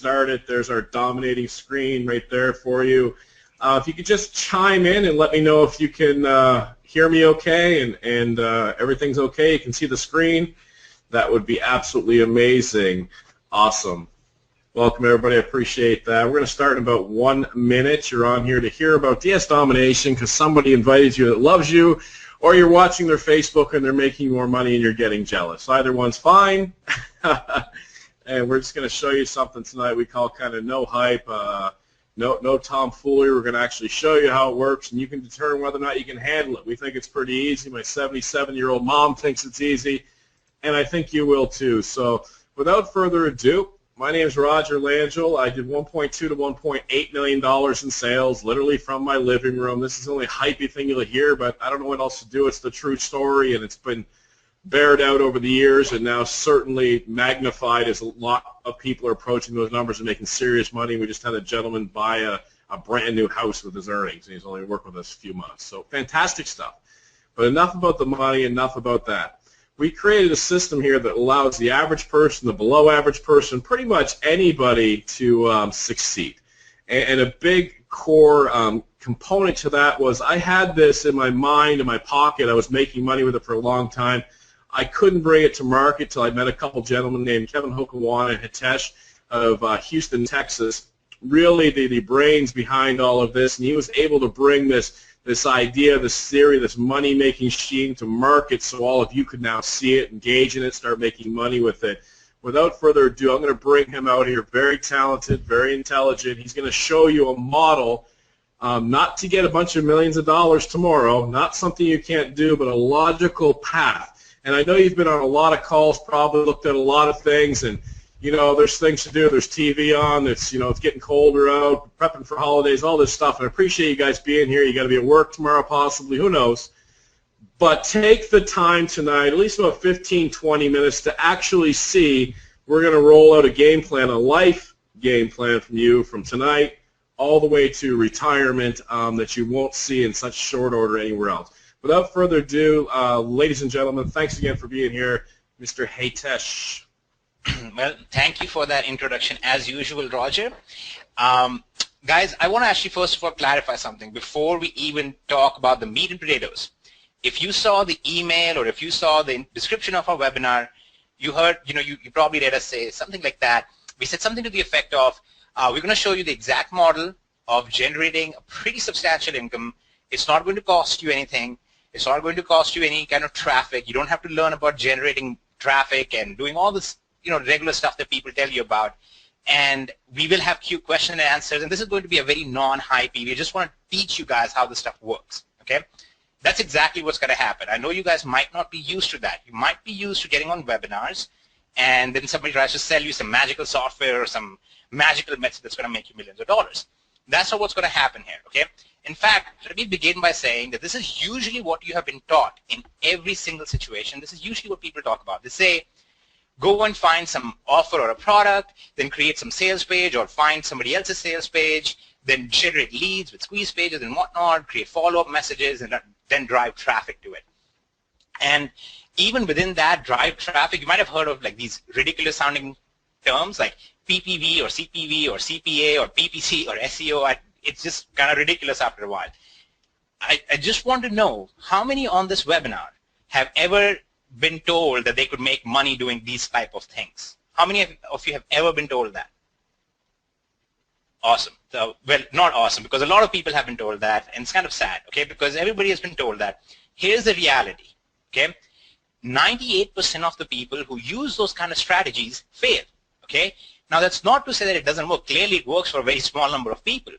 started. There's our dominating screen right there for you. If you could just chime in and let me know if you can hear me okay and everything's okay, you can see the screen, that would be absolutely amazing. Awesome. Welcome, everybody. I appreciate that. We're going to start in about 1 minute. You're on here to hear about DS Domination because somebody invited you that loves you, or you're watching their Facebook and they're making more money and you're getting jealous. Either one's fine. And we're just going to show you something tonight we call kind of no hype, no tomfoolery. We're going to actually show you how it works, and you can determine whether or not you can handle it. We think it's pretty easy. My 77-year-old mom thinks it's easy, and I think you will too. So without further ado, my name is Roger Langell. I did $1.2 to $1.8 million in sales, literally from my living room. This is the only hypey thing you'll hear, but I don't know what else to do. It's the true story, and it's been bared out over the years and now certainly magnified as a lot of people are approaching those numbers and making serious money. We just had a gentleman buy a brand new house with his earnings, and he's only worked with us a few months. So fantastic stuff. But enough about the money, enough about that. We created a system here that allows the average person, the below average person, pretty much anybody to succeed. And a big core component to that was I had this in my mind, in my pocket. I was making money with it for a long time. I couldn't bring it to market till I met a couple gentlemen named Kevin Hokawana and Hitesh of Houston, Texas, really the brains behind all of this, and he was able to bring this idea, this theory, this money-making machine to market so all of you could now see it, engage in it, start making money with it. Without further ado, I'm going to bring him out here, very talented, very intelligent. He's going to show you a model, not to get a bunch of millions of dollars tomorrow, not something you can't do, but a logical path. And I know you've been on a lot of calls, probably looked at a lot of things, and you know there's things to do. There's TV on. It's it's getting colder out, prepping for holidays, all this stuff. And I appreciate you guys being here. You got to be at work tomorrow, possibly. Who knows? But take the time tonight, at least about 15, 20 minutes, to actually see. We're going to roll out a game plan, a life game plan from you from tonight all the way to retirement that you won't see in such short order anywhere else. Without further ado, ladies and gentlemen, thanks again for being here, Mr. Hitesh. Well, thank you for that introduction, as usual, Roger. Guys, I want to actually first of all clarify something before we even talk about the meat and potatoes. If you saw the email or if you saw the description of our webinar, you heard, you probably read us say something like that. We said something to the effect of, we're going to show you the exact model of generating a pretty substantial income. It's not going to cost you anything. It's not going to cost you any kind of traffic. You don't have to learn about generating traffic and doing all this, regular stuff that people tell you about. And we will have question and answers. And this is going to be a very non-hypey. We just want to teach you guys how this stuff works. Okay? That's exactly what's going to happen. I know you guys might not be used to that. You might be used to getting on webinars, and then somebody tries to sell you some magical software or some magical method that's going to make you millions of dollars. That's not what's going to happen here. Okay? In fact, let me begin by saying that this is usually what you have been taught in every single situation. This is usually what people talk about. They say, go and find some offer or a product, then create some sales page or find somebody else's sales page, then generate leads with squeeze pages and whatnot, create follow-up messages, and then drive traffic to it. And even within that drive traffic, you might have heard of like these ridiculous sounding terms like PPV or CPV or CPA or PPC or SEO. It's just kind of ridiculous after a while. I just want to know how many on this webinar have ever been told that they could make money doing these type of things? How many of you have ever been told that? Awesome. So, well, not awesome, because a lot of people have been told that, and it's kind of sad, okay, because everybody has been told that. Here's the reality, okay? 98% of the people who use those kind of strategies fail, okay? Now, that's not to say that it doesn't work. Clearly, it works for a very small number of people.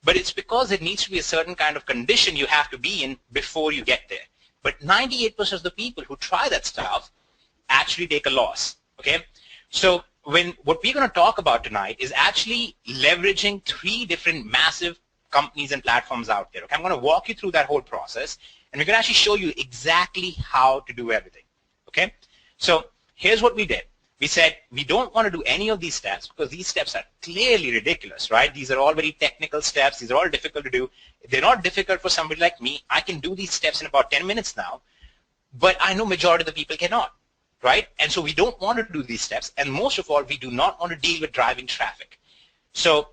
But it's because it needs to be a certain kind of condition you have to be in before you get there. But 98% of the people who try that stuff actually take a loss, okay? So what we're going to talk about tonight is actually leveraging 3 different massive companies and platforms out there, okay? I'm going to walk you through that whole process, and we're going to actually show you exactly how to do everything, okay? So here's what we did. We said we don't want to do any of these steps because these steps are clearly ridiculous, right? These are all very technical steps. These are all difficult to do. They're not difficult for somebody like me. I can do these steps in about 10 minutes now, but I know majority of the people cannot, right? And so we don't want to do these steps, and most of all, we do not want to deal with driving traffic. So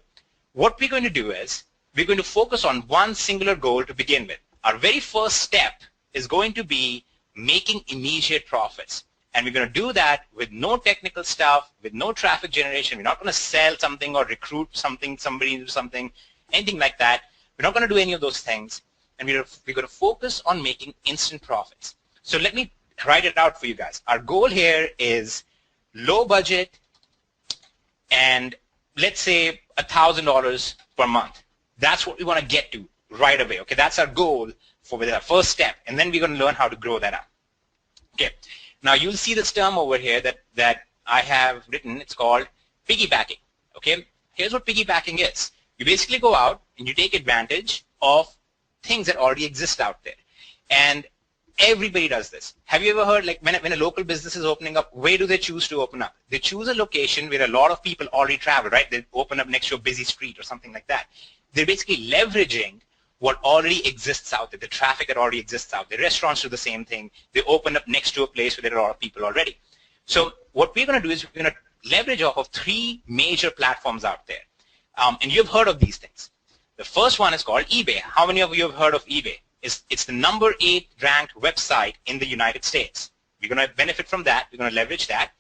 what we're going to do is we're going to focus on one singular goal to begin with. Our very first step is going to be making immediate profits. And we're going to do that with no technical stuff, with no traffic generation. We're not going to sell something or recruit something, somebody into something, anything like that. We're not going to do any of those things. And we're going to focus on making instant profits. So let me write it out for you guys. Our goal here is low budget and let's say $1,000 per month. That's what we want to get to right away. Okay, that's our goal for our first step. And then we're going to learn how to grow that up. Okay. Now you'll see this term over here that I have written. It's called piggybacking. Okay, here's what piggybacking is. You basically go out and you take advantage of things that already exist out there, and everybody does this. Have you ever heard, like, when a local business is opening up, where do they choose to open up? They choose a location where a lot of people already travel, right? They open up next to a busy street or something like that. They're basically leveraging what already exists out there, the traffic that already exists out there. Restaurants do the same thing. They open up next to a place where there are a lot of people already. So what we're going to do is we're going to leverage off of 3 major platforms out there. And you've heard of these things. The first one is called eBay. How many of you have heard of eBay? It's the number 8 ranked website in the United States. We're going to benefit from that. We're going to leverage that.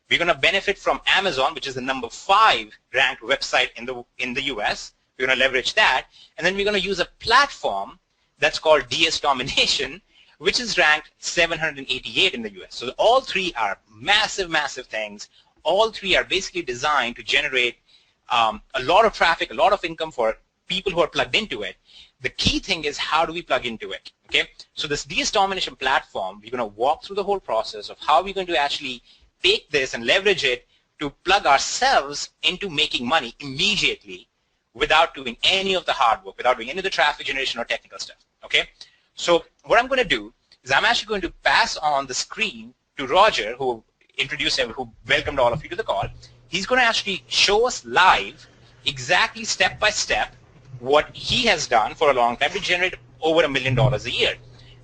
We're going to benefit from Amazon, which is the number 5 ranked website in the US. We're going to leverage that. And then we're going to use a platform that's called DS Domination, which is ranked 788 in the US. So all 3 are massive, massive things. All 3 are basically designed to generate a lot of traffic, a lot of income for people who are plugged into it. The key thing is, how do we plug into it? Okay, so this DS Domination platform, we're going to walk through the whole process of how we're going to actually take this and leverage it to plug ourselves into making money immediately without doing any of the hard work, without doing any of the traffic generation or technical stuff. Okay, so what I'm going to do is I'm actually going to pass on the screen to Roger, who introduced him, who welcomed all of you to the call. He's going to actually show us live exactly step by step what he has done for a long time to generate over $1 million a year.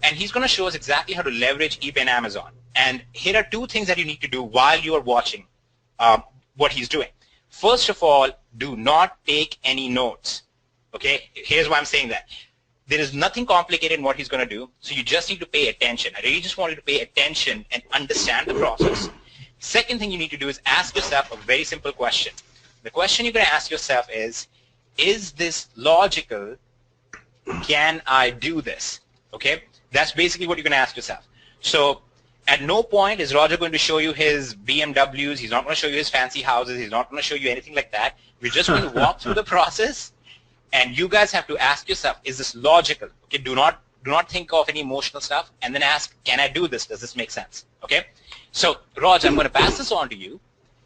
And he's going to show us exactly how to leverage eBay and Amazon. And here are 2 things that you need to do while you are watching what he's doing. First of all, do not take any notes. Okay, here's why I'm saying that. There is nothing complicated in what he's going to do, so you just need to pay attention. I really just want you to pay attention and understand the process. Second thing you need to do is ask yourself a very simple question. The question you're going to ask yourself is this logical? Can I do this? Okay, that's basically what you're going to ask yourself. So at no point is Roger going to show you his BMWs. He's not going to show you his fancy houses. He's not going to show you anything like that. We're just going to walk through the process, and you guys have to ask yourself, is this logical? Okay, do not think of any emotional stuff, and then ask, can I do this? Does this make sense? Okay, so Roger, I'm going to pass this on to you.